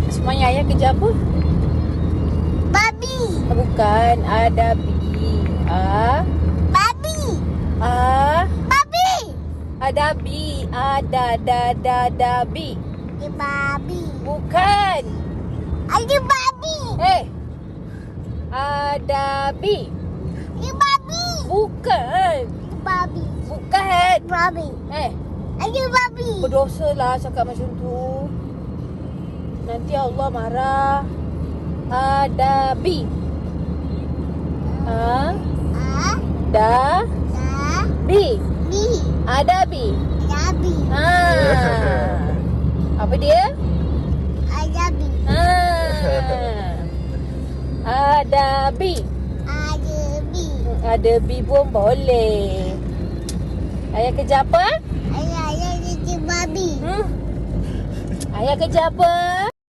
Semuanya ayah kerja apa? Babi. Bukan, ada B. Babi. Babi. Ada B. Ada B. Babi. Bukan. Ada babi. Ada B. Ada babi. Bukan. Babi. Bukan. Babi. Ada babi. Berdosa lah cakap macam tu. Nanti Allah marah. Ada B. Da B. Babi. Ada B. Babi. Apa dia? Ada babi. Ada B. Ada babi. Ada B pun boleh. Ayah kerja apa? Ayah jadi babi. Ayah kerja apa?